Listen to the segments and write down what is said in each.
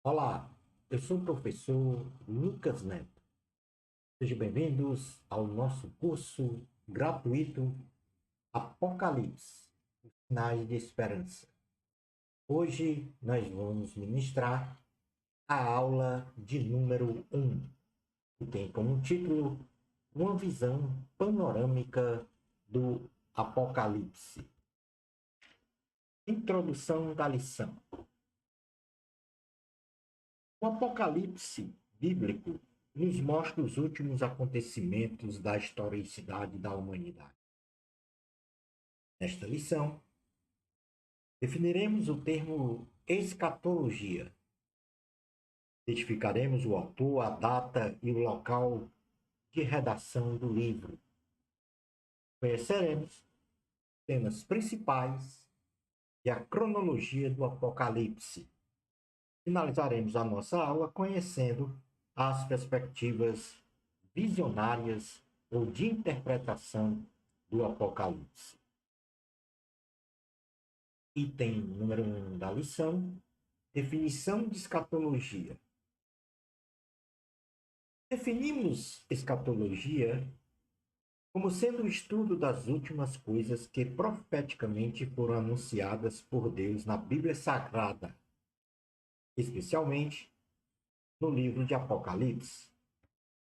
Olá, eu sou o professor Lucas Neto. Sejam bem-vindos ao nosso curso gratuito Apocalipse, Sinais de Esperança. Hoje nós vamos ministrar a aula de número 1, que tem como título Uma visão panorâmica do Apocalipse. Introdução da lição. O Apocalipse bíblico nos mostra os últimos acontecimentos da historicidade da humanidade. Nesta lição, definiremos o termo escatologia. Identificaremos o autor, a data e o local de redação do livro. Conheceremos temas principais e a cronologia do Apocalipse. Finalizaremos a nossa aula conhecendo as perspectivas visionárias ou de interpretação do Apocalipse. Item número 1 da lição: definição de escatologia. Definimos escatologia como sendo o estudo das últimas coisas que profeticamente foram anunciadas por Deus na Bíblia Sagrada, especialmente no livro de Apocalipse,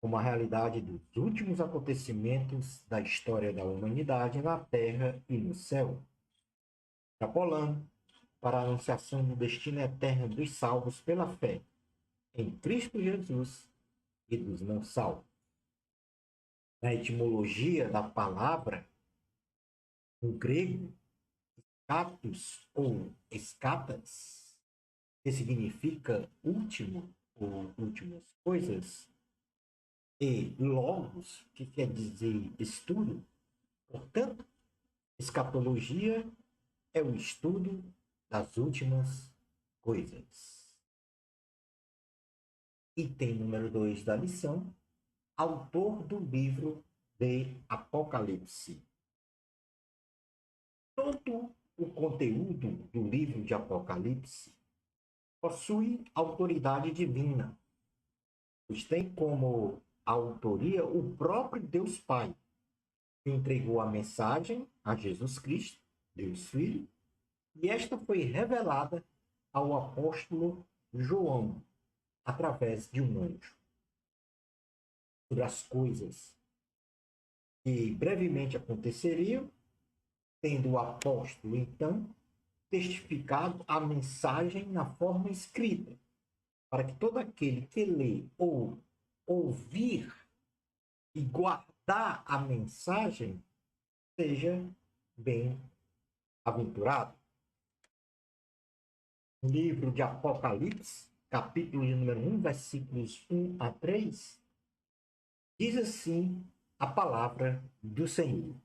como a realidade dos últimos acontecimentos da história da humanidade na terra e no céu, extrapolando para a anunciação do destino eterno dos salvos pela fé em Cristo Jesus e dos não salvos. Na etimologia da palavra, no grego, scatus ou escatas, que significa último ou últimas coisas, e logos, que quer dizer estudo. Portanto, escatologia é o estudo das últimas coisas. Item número 2 da lição: autor do livro de Apocalipse. Todo o conteúdo do livro de Apocalipse possui autoridade divina, pois tem como autoria o próprio Deus Pai, que entregou a mensagem a Jesus Cristo, Deus Filho, e esta foi revelada ao apóstolo João, através de um anjo. Sobre as coisas que brevemente aconteceriam, tendo o apóstolo, então, testificado a mensagem na forma escrita, para que todo aquele que lê ou ouvir e guardar a mensagem seja bem-aventurado. No livro de Apocalipse, capítulo de número 1, versículos 1 a 3, diz assim a palavra do Senhor: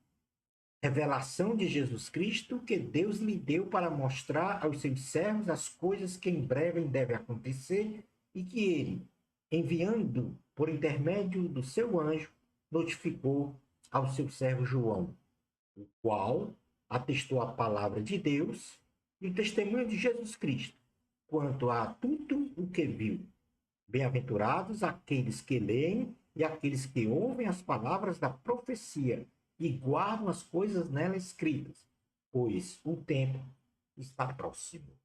revelação de Jesus Cristo que Deus lhe deu para mostrar aos seus servos as coisas que em breve devem acontecer e que ele, enviando por intermédio do seu anjo, notificou ao seu servo João, o qual atestou a palavra de Deus e o testemunho de Jesus Cristo quanto a tudo o que viu. Bem-aventurados aqueles que leem e aqueles que ouvem as palavras da profecia e guardam as coisas nela escritas, pois o tempo está próximo.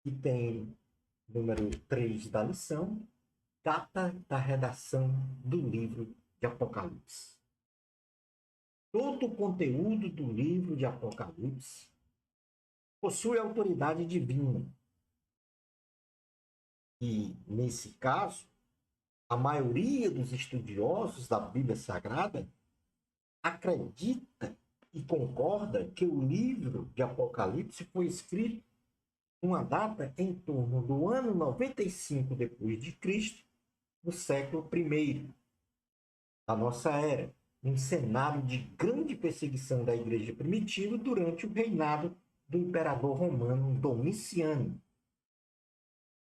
E tem número 3 da lição, data da redação do livro de Apocalipse. Todo o conteúdo do livro de Apocalipse possui autoridade divina. E, nesse caso, a maioria dos estudiosos da Bíblia Sagrada acredita e concorda que o livro de Apocalipse foi escrito numa data em torno do ano 95 depois de Cristo, no século I da nossa era, um cenário de grande perseguição da igreja primitiva durante o reinado do imperador romano Domiciano,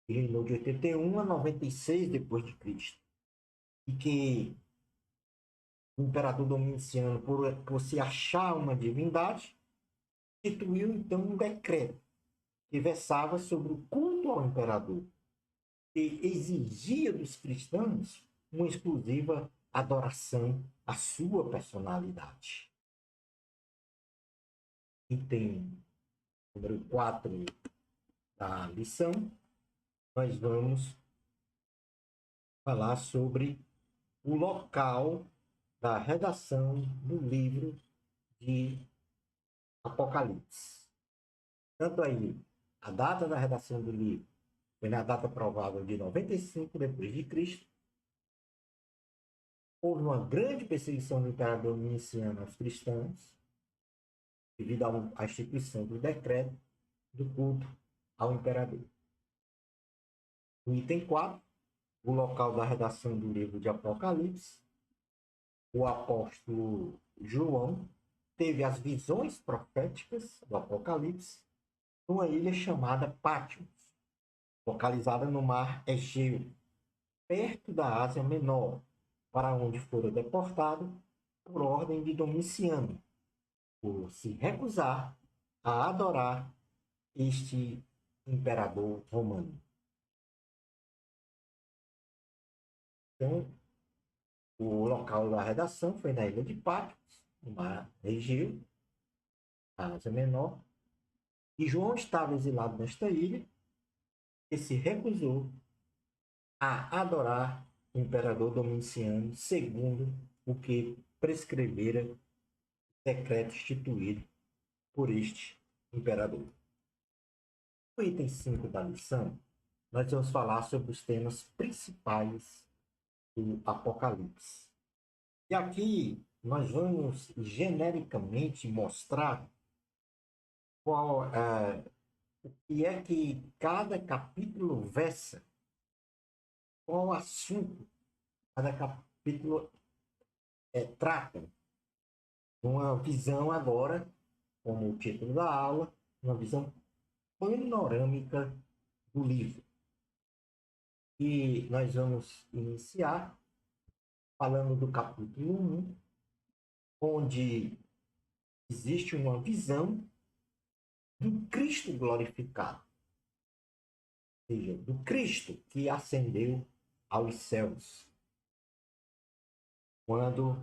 que reinou de 81 a 96 depois de Cristo, e que o imperador Domiciano, por se achar uma divindade, instituiu então um decreto que versava sobre o culto ao imperador e exigia dos cristãos uma exclusiva adoração à sua personalidade. Item número 4 da lição, nós vamos falar sobre o local da redação do livro de Apocalipse. Tanto aí, a data da redação do livro foi na data provável de 95 depois de Cristo. Houve uma grande perseguição do imperador Domiciano aos cristãos, devido à instituição do decreto do culto ao imperador. No item 4, o local da redação do livro de Apocalipse, o apóstolo João teve as visões proféticas do Apocalipse numa ilha chamada Patmos, localizada no mar Egeu, perto da Ásia Menor, para onde fora deportado por ordem de Domiciano, por se recusar a adorar este imperador romano. Então, o local da redação foi na ilha de Patmos, no mar Egeu, Ásia Menor, e João estava exilado nesta ilha e se recusou a adorar o imperador Domiciano, segundo o que prescrevera o decreto instituído por este imperador. No item 5 da lição, nós vamos falar sobre os temas principais do Apocalipse. E aqui nós vamos genericamente mostrar o que é que cada capítulo versa, qual assunto cada capítulo trata. Uma visão agora, como o título da aula, uma visão panorâmica do livro. E nós vamos iniciar falando do capítulo 1, onde existe uma visão do Cristo glorificado, ou seja, do Cristo que ascendeu aos céus. Quando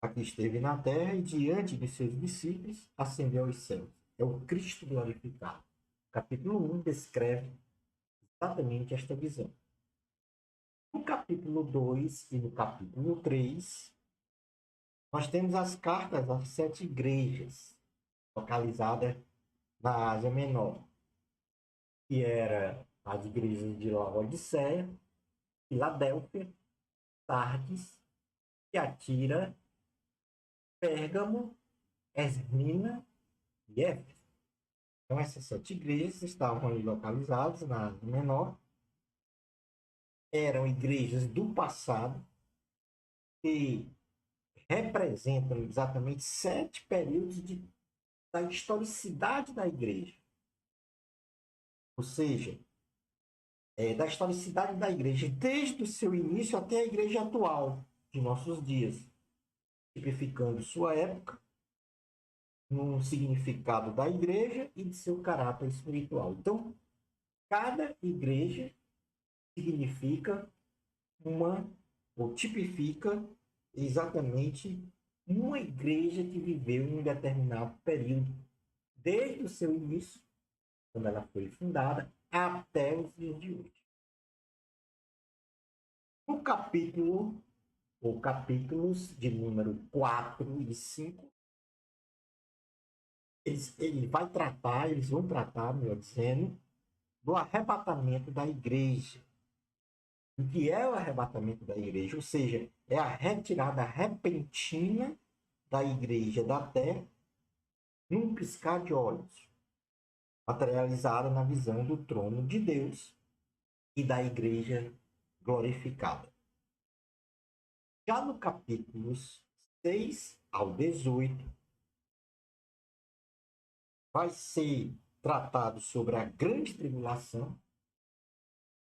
aqui esteve na terra e diante de seus discípulos ascendeu aos céus. É o Cristo glorificado. Capítulo 1 descreve exatamente esta visão. No capítulo 2 e no capítulo 3, nós temos as cartas às 7 igrejas, localizadas na Ásia Menor, que eram as igrejas de Laodiceia, Filadélfia, Sardes, Tiatira, Pérgamo, Esmirna e Éfeso. Então, essas 7 igrejas estavam ali localizadas na Ásia Menor. Eram igrejas do passado que representam exatamente 7 períodos da historicidade da igreja. Ou seja, da historicidade da igreja, desde o seu início até a igreja atual de nossos dias, tipificando sua época, no significado da igreja e de seu caráter espiritual. Então, cada igreja significa ou tipifica exatamente uma igreja que viveu em um determinado período, desde o seu início, quando ela foi fundada, até os dias de hoje. No capítulo, ou capítulos de número 4 e 5, eles vão tratar, melhor dizendo, do arrebatamento da igreja. O que é o arrebatamento da igreja? Ou seja, é a retirada repentina da igreja da terra num piscar de olhos, materializada na visão do trono de Deus e da igreja glorificada. Já no capítulos 6 ao 18, vai ser tratado sobre a grande tribulação,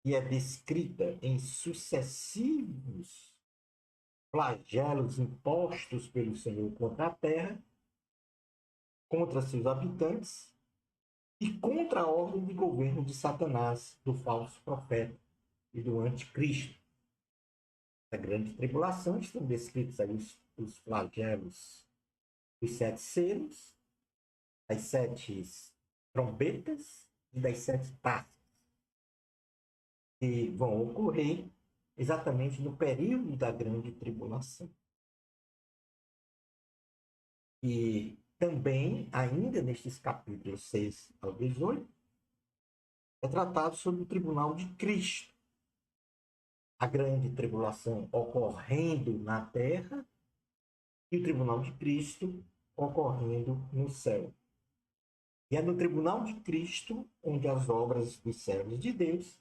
que é descrita em sucessivos flagelos impostos pelo Senhor contra a terra, contra seus habitantes, e contra a ordem de governo de Satanás, do falso profeta e do anticristo. A grande tribulação estão descritos aí os flagelos dos 7 selos, das 7 trombetas e das 7 taças, que vão ocorrer exatamente no período da grande tribulação. E também, ainda nestes capítulos 6 ao 18, é tratado sobre o tribunal de Cristo, a grande tribulação ocorrendo na terra e o tribunal de Cristo ocorrendo no céu. E é no tribunal de Cristo onde as obras dos servos de Deus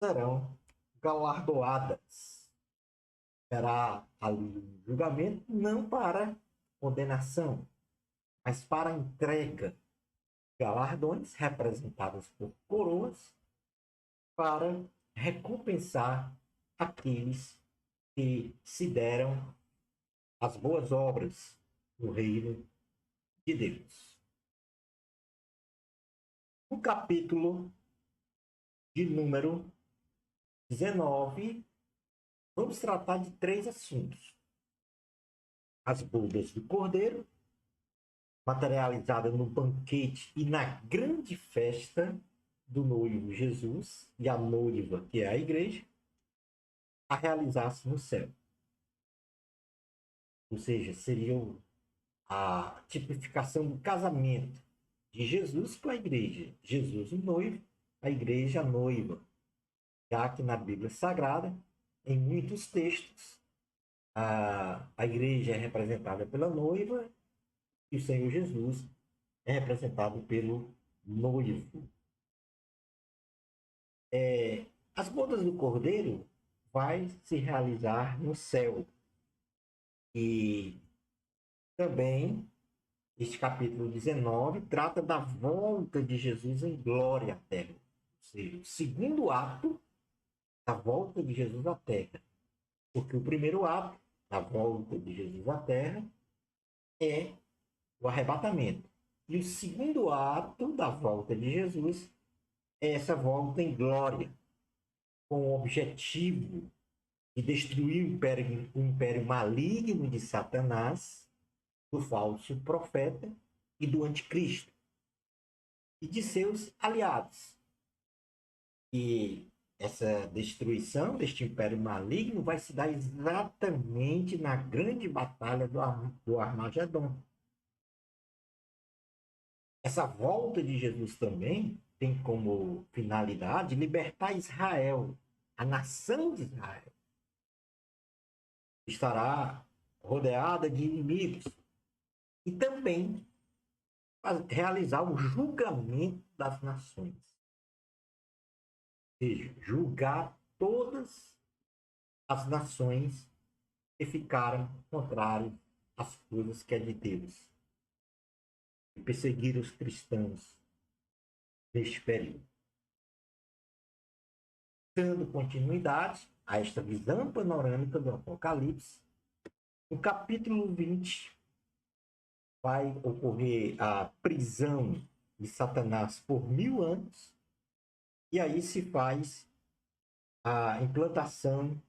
serão galardoadas. Será ali um julgamento não para condenação, mas para a entrega. Galardões representados por coroas para recompensar aqueles que se deram as boas obras no reino de Deus. No capítulo de número 19, vamos tratar de 3 assuntos. As bodas do Cordeiro, materializada no banquete e na grande festa do noivo Jesus e a noiva, que é a igreja, a realizar-se no céu. Ou seja, seria a tipificação do casamento de Jesus com a igreja. Jesus, o noivo, a igreja, a noiva. Já que na Bíblia Sagrada, em muitos textos, a igreja é representada pela noiva e o Senhor Jesus é representado pelo noivo. As bodas do Cordeiro vai se realizar no céu. E também este capítulo 19 trata da volta de Jesus em glória à terra. Ou seja, o segundo ato da volta de Jesus à terra. Porque o primeiro ato da volta de Jesus à terra é o arrebatamento. E o segundo ato da volta de Jesus é essa volta em glória, com o objetivo de destruir o império maligno de Satanás, do falso profeta e do anticristo, e de seus aliados. E essa destruição deste império maligno vai se dar exatamente na grande batalha do Armagedon. Essa volta de Jesus também tem como finalidade libertar Israel, a nação de Israel. Estará rodeada de inimigos. E também realizar o julgamento das nações. Ou seja, julgar todas as nações que ficaram contrárias às coisas que é de Deus. E perseguir os cristãos neste período. Dando continuidade a esta visão panorâmica do Apocalipse, no capítulo 20 vai ocorrer a prisão de Satanás por 1000 anos, e aí se faz a implantação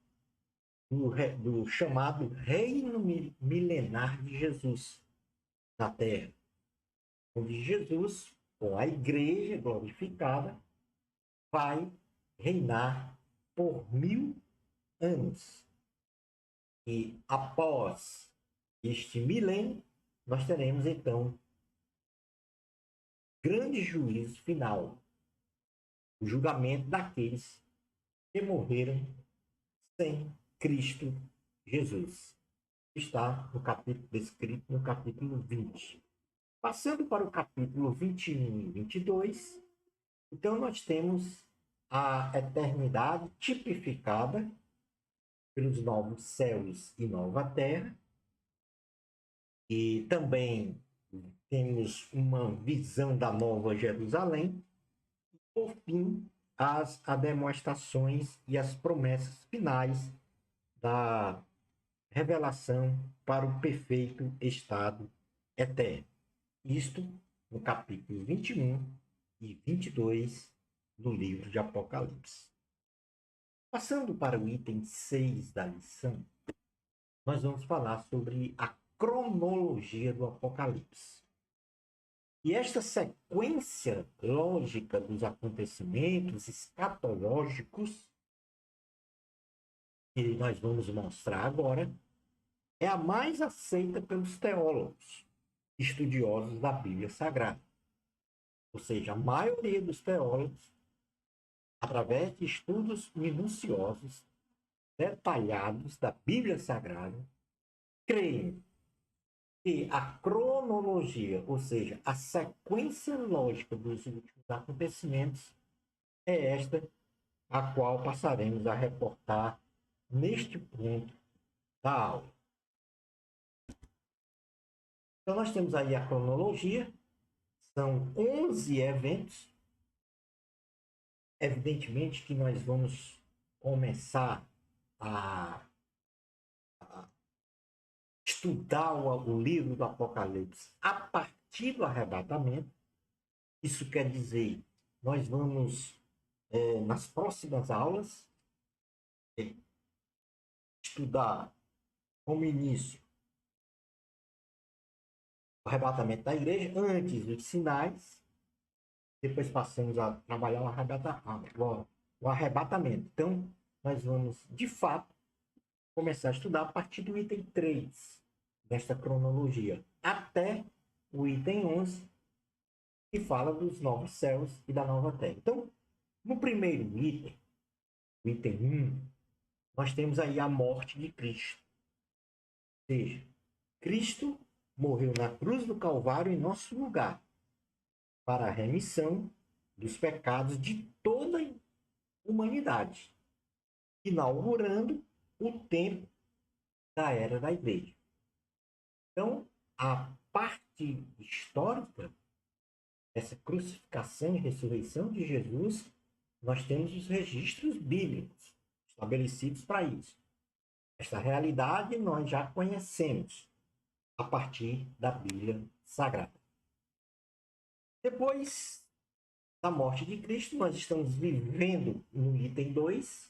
do chamado reino milenar de Jesus na Terra, onde Jesus, com a igreja glorificada, vai reinar por 1000 anos. E após este milênio, nós teremos então grande juízo final, o julgamento daqueles que morreram sem Cristo Jesus. Está no capítulo descrito no capítulo 20. Passando para o capítulo 21 e 22, então nós temos a eternidade tipificada pelos novos céus e nova terra, e também temos uma visão da nova Jerusalém, e, por fim, as demonstrações e as promessas finais da revelação para o perfeito estado eterno. Isto no capítulo 21 e 22 do livro de Apocalipse. Passando para o item 6 da lição, nós vamos falar sobre a cronologia do Apocalipse. E esta sequência lógica dos acontecimentos escatológicos que nós vamos mostrar agora é a mais aceita pelos teólogos, estudiosos da Bíblia Sagrada. Ou seja, a maioria dos teólogos, através de estudos minuciosos, detalhados da Bíblia Sagrada, creem que a cronologia, ou seja, a sequência lógica dos últimos acontecimentos, é esta a qual passaremos a reportar neste ponto da aula. Então, nós temos aí a cronologia, são 11 eventos. Evidentemente que nós vamos começar a estudar o livro do Apocalipse a partir do arrebatamento. Isso quer dizer, nós vamos, nas próximas aulas, estudar como início o arrebatamento da igreja, antes os sinais, depois passamos a trabalhar o arrebatamento. Então, nós vamos, de fato, começar a estudar a partir do item 3 desta cronologia, até o item 11, que fala dos novos céus e da nova terra. Então, no primeiro item, o item 1, nós temos aí a morte de Cristo. Ou seja, Cristo morreu na cruz do Calvário em nosso lugar, para a remissão dos pecados de toda a humanidade, inaugurando o tempo da era da igreja. Então, a parte histórica dessa crucificação e ressurreição de Jesus, nós temos os registros bíblicos estabelecidos para isso. Esta realidade nós já conhecemos a partir da Bíblia Sagrada. Depois da morte de Cristo, nós estamos vivendo, no item 2,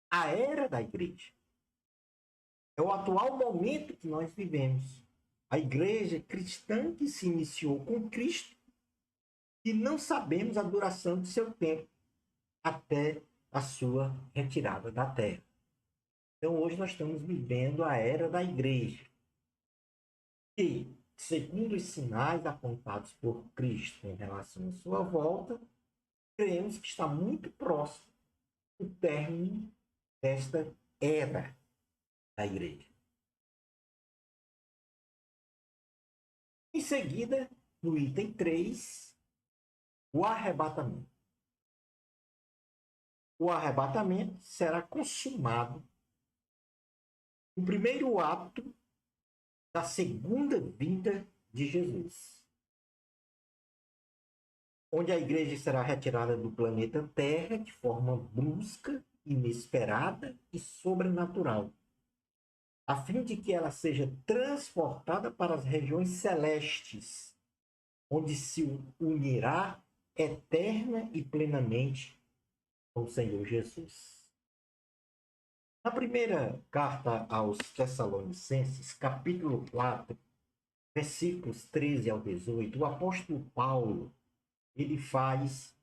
a era da igreja. É o atual momento que nós vivemos. A igreja cristã que se iniciou com Cristo e não sabemos a duração de seu tempo até a sua retirada da terra. Então, hoje nós estamos vivendo a era da igreja. E, segundo os sinais apontados por Cristo em relação à sua volta, creemos que está muito próximo o término desta era da igreja. Em seguida, no item 3, o arrebatamento. O arrebatamento será consumado no primeiro ato da segunda vinda de Jesus, onde a igreja será retirada do planeta Terra de forma brusca, inesperada e sobrenatural, a fim de que ela seja transportada para as regiões celestes, onde se unirá eterna e plenamente com o Senhor Jesus. Na primeira carta aos Tessalonicenses, capítulo 4, versículos 13 ao 18, o apóstolo Paulo, ele faz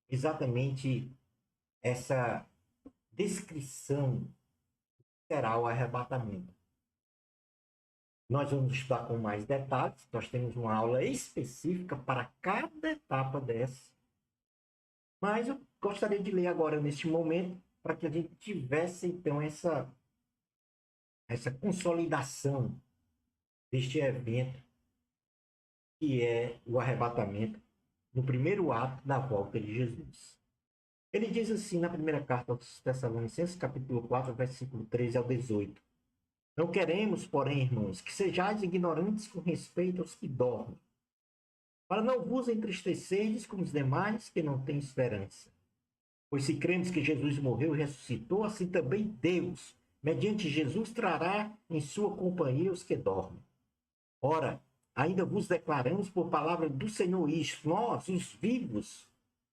exatamente essa descrição do que será o arrebatamento. Nós vamos estudar com mais detalhes, nós temos uma aula específica para cada etapa dessa, mas eu gostaria de ler agora neste momento, para que a gente tivesse, então, essa consolidação deste evento, que é o arrebatamento, no primeiro ato da volta de Jesus. Ele diz assim na primeira carta aos Tessalonicenses, capítulo 4, versículo 13 ao 18. Não queremos, porém, irmãos, que sejais ignorantes com respeito aos que dormem, para não vos entristecerdes como os demais que não têm esperança. Pois se cremos que Jesus morreu e ressuscitou, assim também Deus, mediante Jesus, trará em sua companhia os que dormem. Ora, ainda vos declaramos por palavra do Senhor isto: nós, os vivos,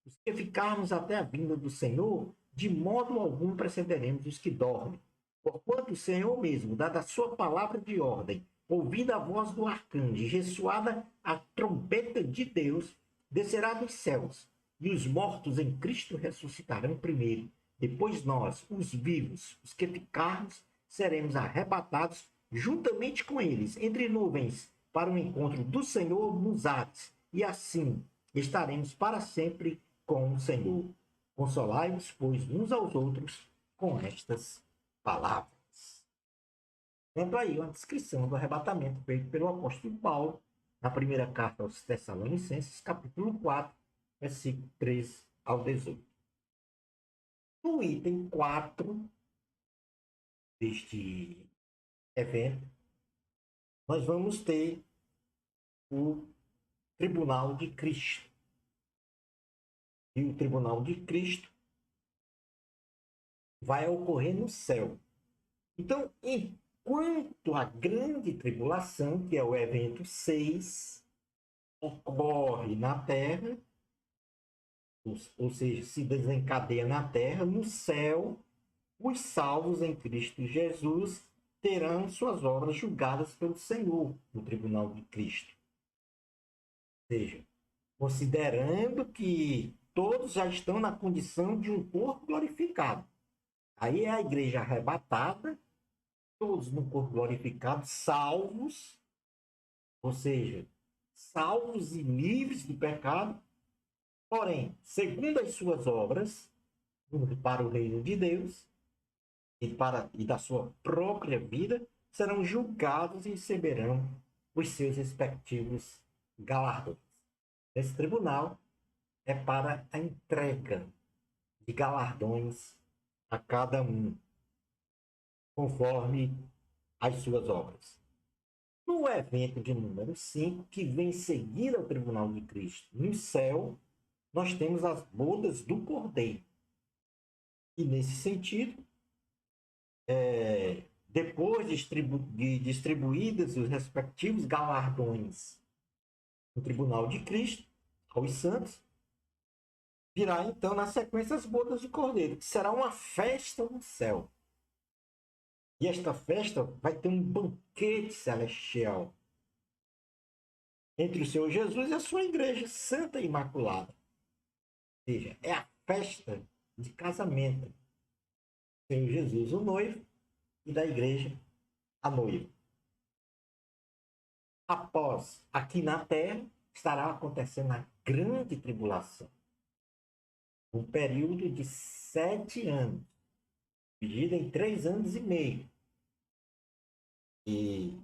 os que ficarmos até a vinda do Senhor, de modo algum precederemos os que dormem. Porquanto o Senhor mesmo, dada a sua palavra de ordem, ouvida a voz do arcanjo e ressoada a trombeta de Deus, descerá dos céus, e os mortos em Cristo ressuscitarão primeiro. Depois nós, os vivos, os que ficarmos, seremos arrebatados juntamente com eles, entre nuvens, para o encontro do Senhor nos ares, e assim estaremos para sempre com o Senhor. Consolai-vos, pois, uns aos outros com estas palavras. Vendo aí uma descrição do arrebatamento feito pelo apóstolo Paulo na primeira carta aos Tessalonicenses, capítulo 4, versículo 13 ao 18. No item 4 deste evento, nós vamos ter o Tribunal de Cristo. E o Tribunal de Cristo vai ocorrer no céu. Então, enquanto a grande tribulação, que é o evento 6, ocorre na Terra, ou seja, se desencadeia na Terra, no céu, os salvos em Cristo Jesus terão suas obras julgadas pelo Senhor no Tribunal de Cristo. Ou seja, considerando que todos já estão na condição de um corpo glorificado. Aí é a igreja arrebatada, todos no corpo glorificado, salvos, ou seja, salvos e livres do pecado, porém, segundo as suas obras, para o reino de Deus e da sua própria vida, serão julgados e receberão os seus respectivos galardões. Esse tribunal é para a entrega de galardões a cada um, conforme as suas obras. No evento de número 5, que vem seguir ao Tribunal de Cristo, no céu, nós temos as bodas do Cordeiro. E, nesse sentido, depois de distribuídos os respectivos galardões no Tribunal de Cristo, aos santos, virá, então, na sequência, as bodas do Cordeiro, que será uma festa no céu. E esta festa vai ter um banquete celestial entre o Senhor Jesus e a sua igreja santa e imaculada. Ou seja, é a festa de casamento do Senhor Jesus, o noivo, e da igreja, a noiva. Após, aqui na terra, estará acontecendo a grande tribulação. Um período de 7 anos, dividido em 3 anos e meio. E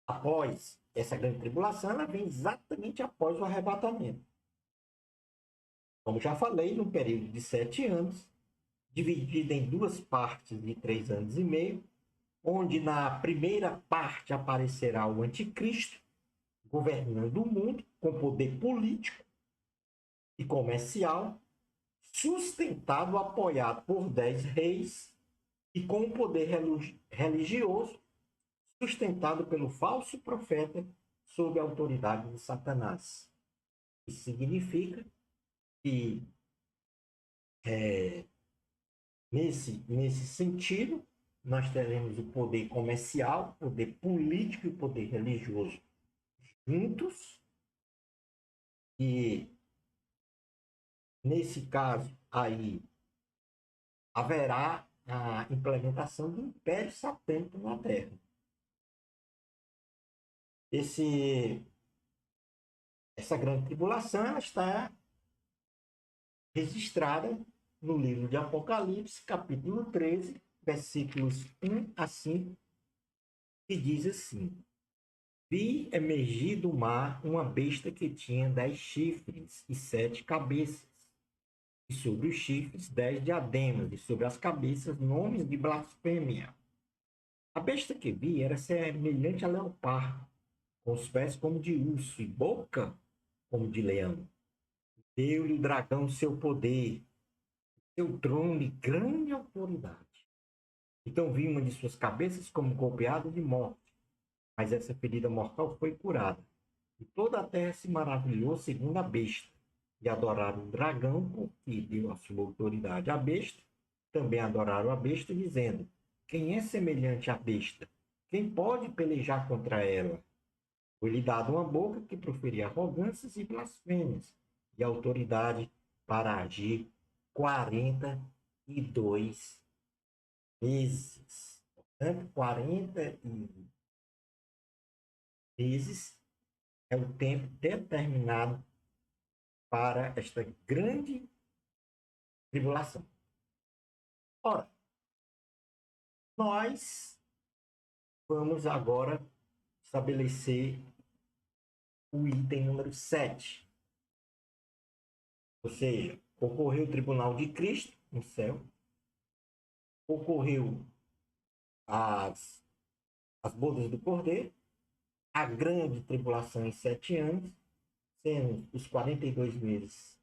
após essa grande tribulação, ela vem exatamente após o arrebatamento. Como já falei, num período de 7 anos, dividido em 2 partes de 3 anos e meio, onde na primeira parte aparecerá o anticristo, governando o mundo com poder político e comercial, sustentado, apoiado por 10 reis e com o poder religioso, sustentado pelo falso profeta sob a autoridade de Satanás. Isso significa que, nesse sentido, nós teremos o poder comercial, o poder político e o poder religioso juntos, e nesse caso aí haverá a implementação do Império Satânico na Terra. Essa grande tribulação ela está registrada no livro de Apocalipse, capítulo 13, versículos 1 a 5, que diz assim: Vi emergir do mar uma besta que tinha 10 chifres e 7 cabeças, e sobre os chifres 10 diademas, e sobre as cabeças nomes de blasfêmia. A besta que vi era semelhante a leopardo, com os pés como de urso e boca como de leão. Deu-lhe o dragão seu poder, seu trono e grande autoridade. Então vi uma de suas cabeças como golpeada de morte, mas essa ferida mortal foi curada. E toda a terra se maravilhou segundo a besta, e adoraram o dragão, porque deu a sua autoridade à besta. Também adoraram a besta, dizendo: quem é semelhante à besta? Quem pode pelejar contra ela? Foi-lhe dada uma boca que proferia arrogâncias e blasfêmias, e autoridade para agir 42 vezes. Portanto, 40 vezes é o tempo determinado para esta grande tribulação. Ora, nós vamos agora estabelecer o item número 7. Ou seja, ocorreu o tribunal de Cristo no céu, ocorreu as bodas do Cordeiro, a grande tribulação em 7 anos, sendo os 42 meses,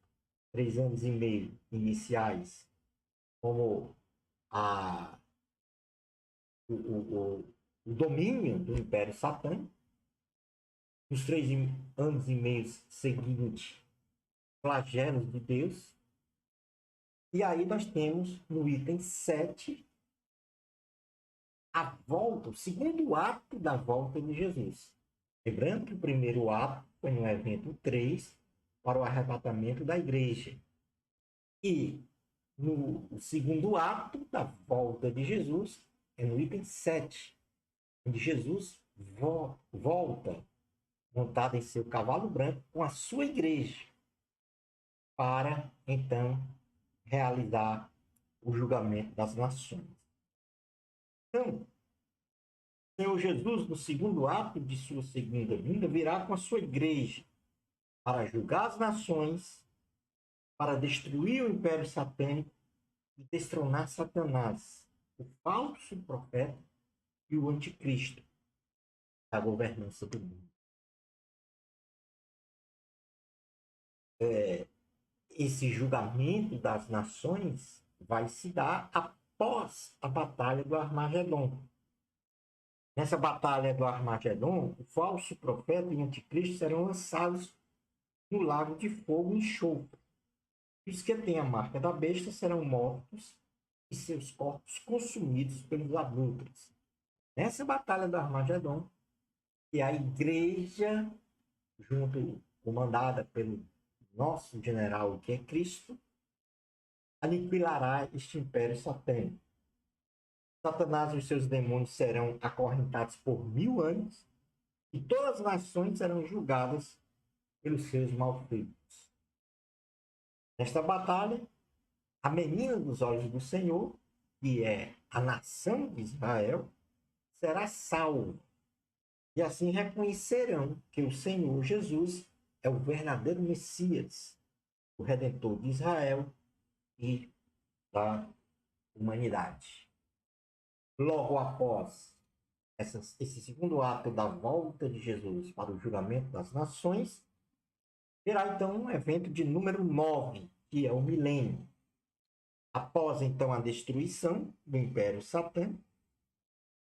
3 anos e meio iniciais, como a, o domínio do Império Satânico, os 3 anos e meio seguintes, flagelos de Deus. E aí nós temos no item 7 a volta, o segundo ato da volta de Jesus. Lembrando que o primeiro ato foi no evento 3 para o arrebatamento da igreja. E no segundo ato da volta de Jesus é no item 7, onde Jesus volta montado em seu cavalo branco com a sua igreja para então realizar o julgamento das nações. Então, o Senhor Jesus, no segundo ato de sua segunda vinda, virá com a sua igreja para julgar as nações, para destruir o império satânico e destronar Satanás, o falso profeta e o anticristo da governança do mundo. Esse julgamento das nações vai se dar após a batalha do Armagedon. Nessa batalha do Armagedon, o falso profeta e o anticristo serão lançados no lago de fogo e enxofre. Os que têm a marca da besta serão mortos e seus corpos consumidos pelos adúlteros. Nessa batalha do Armagedon, e a igreja, comandada pelo nosso general, que é Cristo, aniquilará este império satânico. Satanás e os seus demônios serão acorrentados por 1000 anos e todas as nações serão julgadas pelos seus malfeitos. Nesta batalha, a menina dos olhos do Senhor, que é a nação de Israel, será salva. E assim reconhecerão que o Senhor Jesus é o verdadeiro Messias, o Redentor de Israel e da humanidade. Logo após esse segundo ato da volta de Jesus para o julgamento das nações, terá então um evento de número 9, que é o milênio. Após então a destruição do Império Satânico,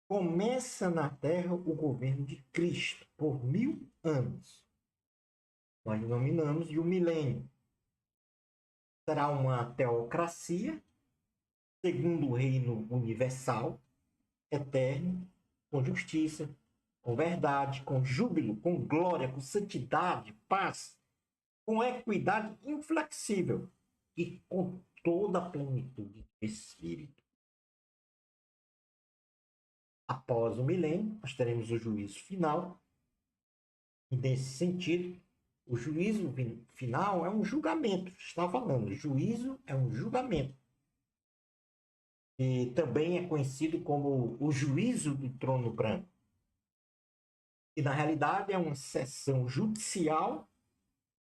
começa na Terra o governo de Cristo por 1000 anos. Nós denominamos de o milênio. Será uma teocracia, segundo o reino universal, eterno, com justiça, com verdade, com júbilo, com glória, com santidade, paz, com equidade inflexível e com toda a plenitude do Espírito. Após o milênio, nós teremos o juízo final. E nesse sentido, o juízo final é um julgamento. Está falando, juízo é um julgamento. E também é conhecido como o juízo do trono branco. E na realidade é uma sessão judicial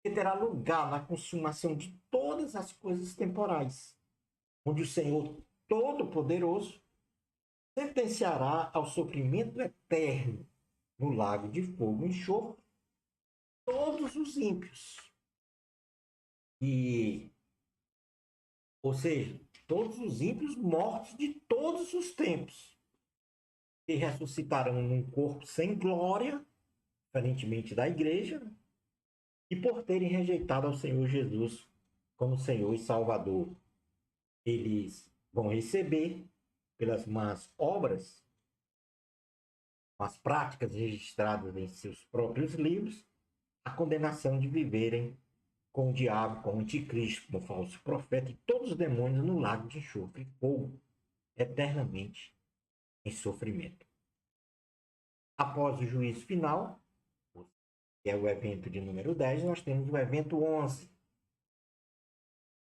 que terá lugar na consumação de todas as coisas temporais, onde o Senhor Todo-Poderoso sentenciará ao sofrimento eterno no lago de fogo e enxofre todos os ímpios. Ou seja, todos os ímpios mortos de todos os tempos. que ressuscitarão num corpo sem glória, diferentemente da igreja, e por terem rejeitado ao Senhor Jesus como Senhor e Salvador. Eles vão receber, pelas más obras, as práticas registradas em seus próprios livros, a condenação de viverem com o diabo, com o anticristo, com o falso profeta e todos os demônios no lago de enxofre e fogo, eternamente em sofrimento. Após o juízo final, que é o evento de número 10, nós temos o evento 11.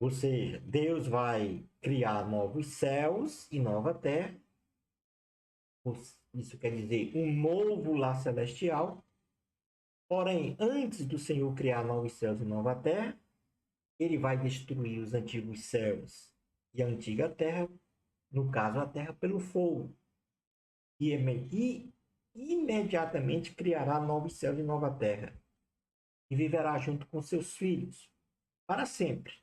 Ou seja, Deus vai criar novos céus e nova terra. Isso quer dizer um novo lar celestial. Porém, antes do Senhor criar novos céus e nova terra, ele vai destruir os antigos céus e a antiga terra, no caso a terra pelo fogo. E imediatamente criará novos céus e nova terra. E viverá junto com seus filhos, para sempre,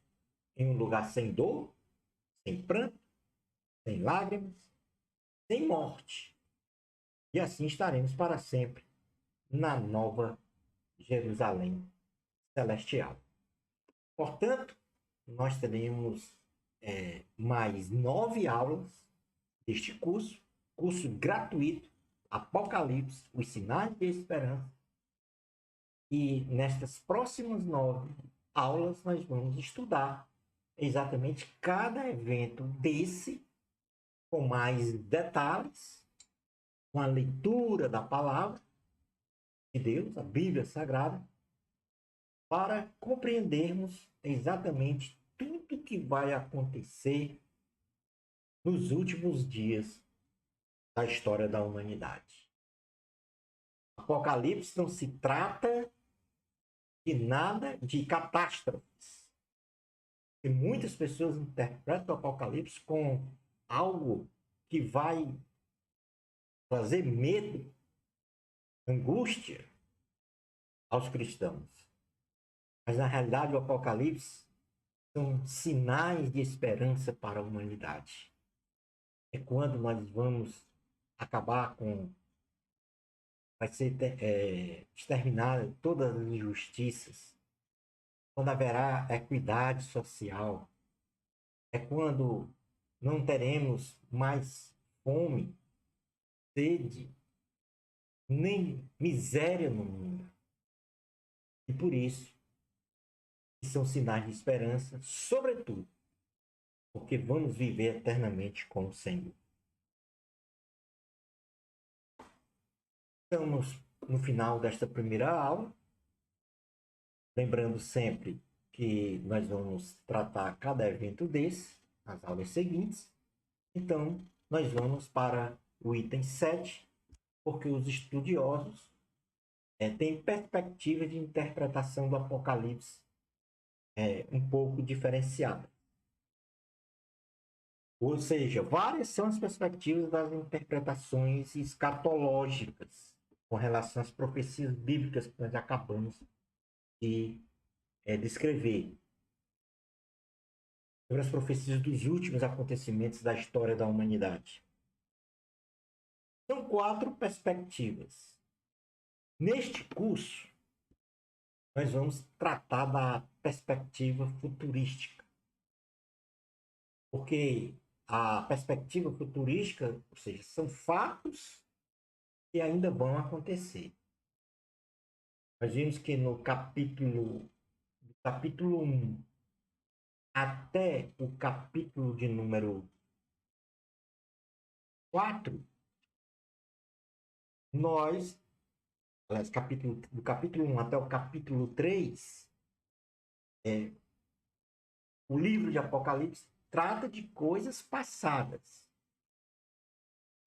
em um lugar sem dor, sem pranto, sem lágrimas, sem morte. E assim estaremos para sempre na nova Jerusalém celestial. Portanto, nós teremos mais 9 aulas deste curso gratuito, Apocalipse, os sinais de esperança. E nestas próximas 9 aulas nós vamos estudar exatamente cada evento desse, com mais detalhes, com a leitura da palavra de Deus, a Bíblia Sagrada, para compreendermos exatamente tudo que vai acontecer nos últimos dias da história da humanidade. Apocalipse não se trata de nada de catástrofes. E muitas pessoas interpretam o Apocalipse com algo que vai trazer medo, angústia aos cristãos. Mas, na realidade, o Apocalipse são sinais de esperança para a humanidade. É quando nós vamos acabar com... Vai ser exterminada todas as injustiças. Quando haverá equidade social. É quando não teremos mais fome, sede, nem miséria no mundo. E por isso, são sinais de esperança, sobretudo, porque vamos viver eternamente com o Senhor. Estamos no final desta primeira aula, lembrando sempre que nós vamos tratar cada evento desse, nas aulas seguintes. Então, nós vamos para o item 7, porque os estudiosos têm perspectiva de interpretação do Apocalipse um pouco diferenciada. Ou seja, várias são as perspectivas das interpretações escatológicas com relação às profecias bíblicas que nós acabamos de descrever. Sobre as profecias dos últimos acontecimentos da história da humanidade. São 4 perspectivas. Neste curso, nós vamos tratar da perspectiva futurística. Porque a perspectiva futurística, ou seja, são fatos que ainda vão acontecer. Nós vimos que no capítulo 1 até o capítulo de número 4, nós, do capítulo 1 até o capítulo 3, o livro de Apocalipse trata de coisas passadas.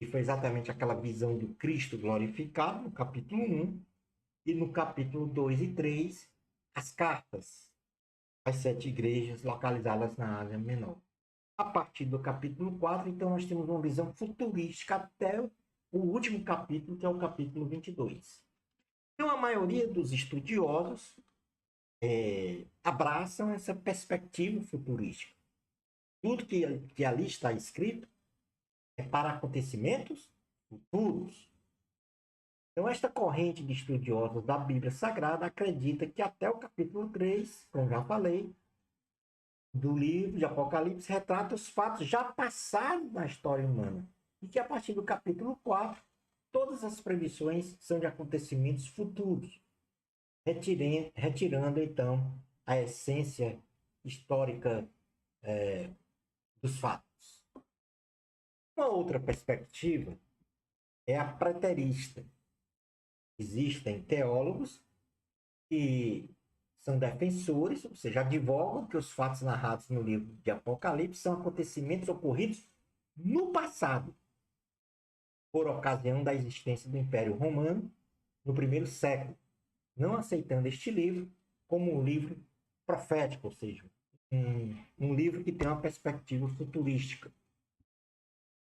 E foi exatamente aquela visão do Cristo glorificado no capítulo 1, e no capítulo 2 e 3, as cartas às 7 igrejas localizadas na Ásia Menor. A partir do capítulo 4, então, nós temos uma visão futurística até o último capítulo, que é o capítulo 22. Então, a maioria dos estudiosos abraçam essa perspectiva futurística. Tudo que ali está escrito é para acontecimentos futuros. Então, esta corrente de estudiosos da Bíblia Sagrada acredita que até o capítulo 3, como já falei, do livro de Apocalipse, retrata os fatos já passados na história humana. E que a partir do capítulo 4, todas as previsões são de acontecimentos futuros, retirando então a essência histórica dos fatos. Uma outra perspectiva é a preterista. Existem teólogos que são defensores, ou seja, advogam que os fatos narrados no livro de Apocalipse são acontecimentos ocorridos no passado, por ocasião da existência do Império Romano no primeiro século, não aceitando este livro como um livro profético, ou seja, um livro que tem uma perspectiva futurística.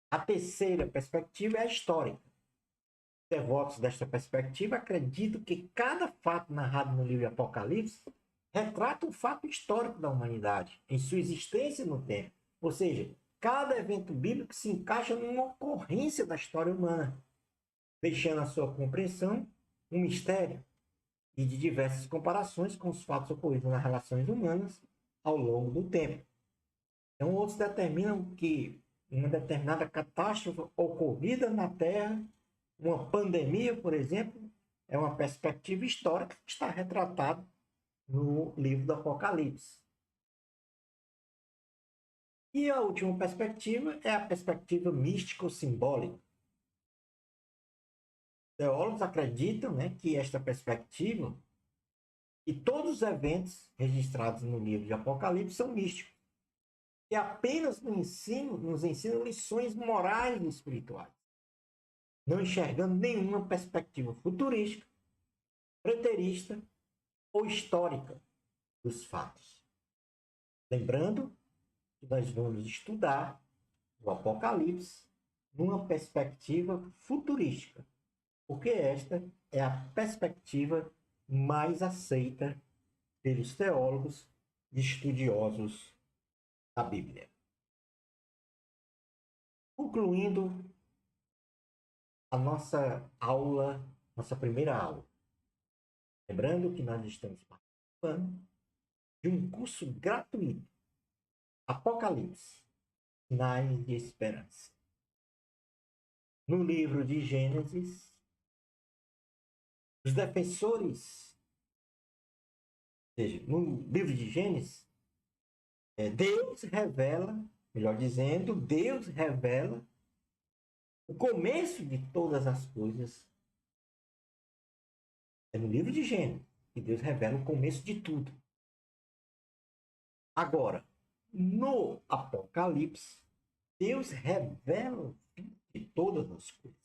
A terceira perspectiva é a histórica. Os devotos desta perspectiva acreditam que cada fato narrado no livro de Apocalipse retrata um fato histórico da humanidade, em sua existência no tempo. Ou seja, cada evento bíblico se encaixa numa ocorrência da história humana, deixando a sua compreensão um mistério e de diversas comparações com os fatos ocorridos nas relações humanas ao longo do tempo. Então, outros determinam que uma determinada catástrofe ocorrida na Terra, uma pandemia, por exemplo, é uma perspectiva histórica que está retratada no livro do Apocalipse. E a última perspectiva é a perspectiva místico-simbólica. Teólogos acreditam, que esta perspectiva e todos os eventos registrados no livro de Apocalipse são místicos. E apenas nos ensinam lições morais e espirituais, não enxergando nenhuma perspectiva futurística, preterista ou histórica dos fatos. Lembrando que nós vamos estudar o Apocalipse numa perspectiva futurística, porque esta é a perspectiva mais aceita pelos teólogos e estudiosos da Bíblia. Concluindo a nossa aula, nossa primeira aula. Lembrando que nós estamos participando de um curso gratuito, Apocalipse, Sinais de Esperança. No livro de Gênesis, os defensores, ou seja, no livro de Gênesis, Deus revela, melhor dizendo, Deus revela o começo de todas as coisas. É no livro de Gênesis que Deus revela o começo de tudo. Agora, no Apocalipse, Deus revela o fim de todas as coisas.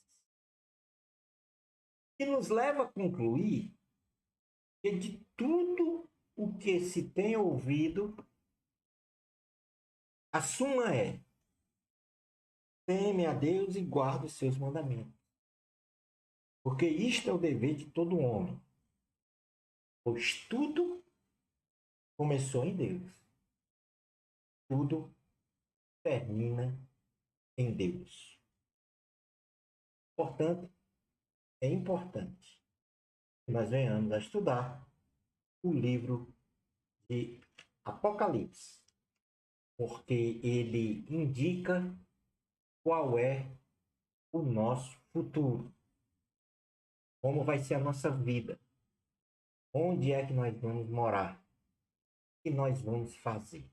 E nos leva a concluir que de tudo o que se tem ouvido, a suma é: teme a Deus e guarde os seus mandamentos. Porque isto é o dever de todo homem. Pois tudo começou em Deus. Tudo termina em Deus. Portanto, é importante que nós venhamos a estudar o livro de Apocalipse, porque ele indica qual é o nosso futuro, como vai ser a nossa vida, onde é que nós vamos morar, o que nós vamos fazer.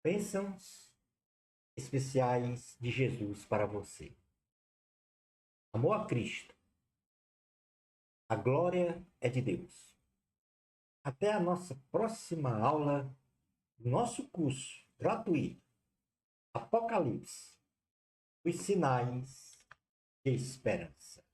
Bênçãos especiais de Jesus para você. Amor a Cristo. A glória é de Deus. Até a nossa próxima aula, nosso curso gratuito, Apocalipse, os sinais de esperança.